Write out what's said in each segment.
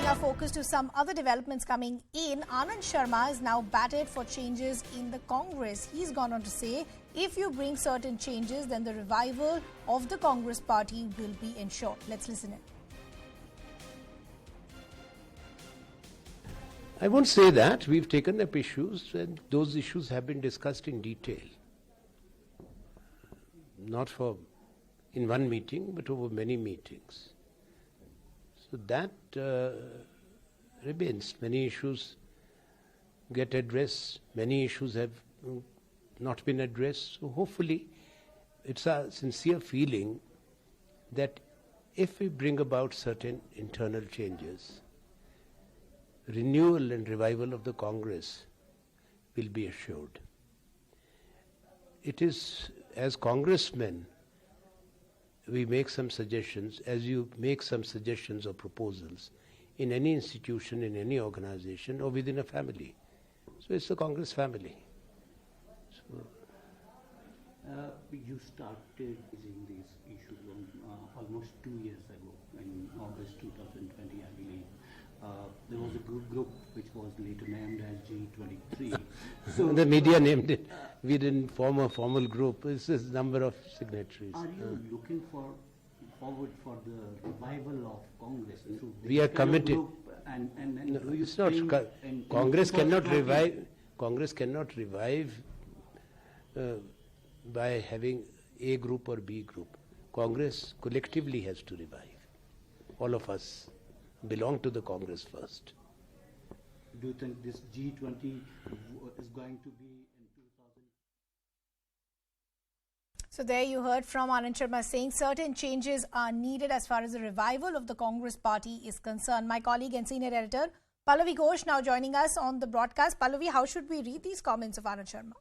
our focus to some other developments coming in. Anand Sharma is now batted for changes in the Congress. He's gone on to say, if you bring certain changes, then the revival of the Congress party will be ensured. Let's listen in. I won't say that. We've taken up issues and those issues have been discussed in detail. Not in one meeting, but over many meetings. So that remains. Many issues get addressed. Many issues have not been addressed. So hopefully, it's a sincere feeling that if we bring about certain internal changes, renewal and revival of the Congress will be assured. It is, as congressmen, we make some suggestions, as you make some suggestions or proposals in any institution, in any organization, or within a family. So it's the Congress family. So, you started raising these issues almost 2 years ago, in August 2020, I believe. There was a group which was later named as G23. So the media named it. We didn't form a formal group. It's a number of signatories. Are you looking forward for the revival of Congress through this we are committed. group and no, do you it's not. Congress cannot revive. Congress cannot revive by having A group or B group. Congress collectively has to revive. All of us belong to the Congress first. Do you think this G20 is going to be in 2000? So there you heard from Anand Sharma saying certain changes are needed as far as the revival of the Congress party is concerned. My colleague and senior editor Pallavi Ghosh now joining us on the broadcast. Pallavi, how should we read these comments of Anand Sharma?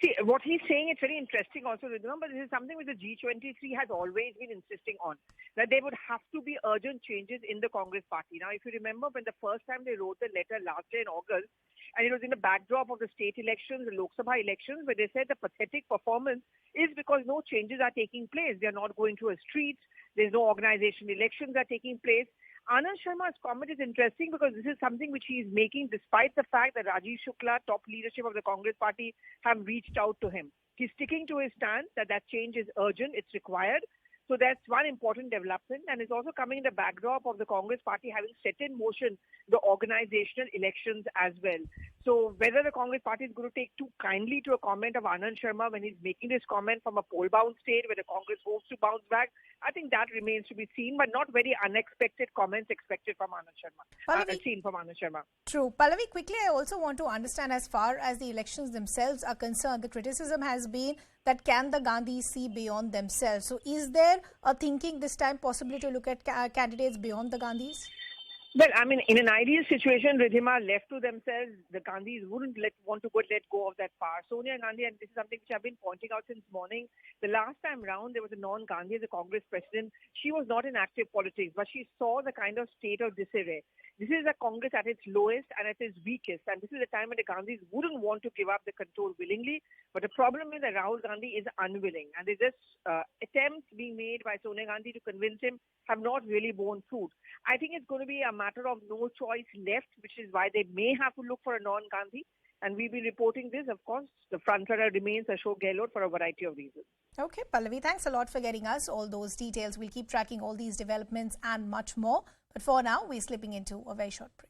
See, what he's saying, it's very interesting also, but this is something which the G23 has always been insisting on, that there would have to be urgent changes in the Congress party. Now, if you remember, when the first time they wrote the letter last year in August, and it was in the backdrop of the state elections, the Lok Sabha elections, where they said the pathetic performance is because no changes are taking place. They are not going to a street. There's no organization elections are taking place. Anand Sharma's comment is interesting because this is something which he is making despite the fact that Rajiv Shukla, top leadership of the Congress party, have reached out to him. He's sticking to his stance that change is urgent, it's required. So that's one important development, and it's also coming in the backdrop of the Congress party having set in motion the organizational elections as well. So whether the Congress party is going to take too kindly to a comment of Anand Sharma when he's making this comment from a poll-bound state where the Congress hopes to bounce back, I think that remains to be seen, but not very unexpected comments expected from Anand Sharma. Seen from Anand Sharma. True. Pallavi, quickly, I also want to understand as far as the elections themselves are concerned, the criticism has been that can the Gandhis see beyond themselves? So is there a thinking this time possibly to look at candidates beyond the Gandhis? Well, I mean, in an ideal situation, Ridhima, left to themselves, the Gandhis wouldn't want to let go of that power. Sonia Gandhi, and this is something which I've been pointing out since morning, the last time round, there was a non-Gandhi as a Congress president. She was not in active politics, but she saw the kind of state of disarray. This is a Congress at its lowest and at its weakest, and this is a time when the Gandhis wouldn't want to give up the control willingly. But the problem is that Rahul Gandhi is unwilling, and there's just attempts being made by Sonia Gandhi to convince him have not really borne fruit. I think it's going to be a matter of no choice left, which is why they may have to look for a non-Gandhi. And we'll be reporting this. Of course, the frontrunner remains Ashok Gehlot for a variety of reasons. Okay, Pallavi, thanks a lot for getting us all those details. We'll keep tracking all these developments and much more. But for now, we're slipping into a very short break.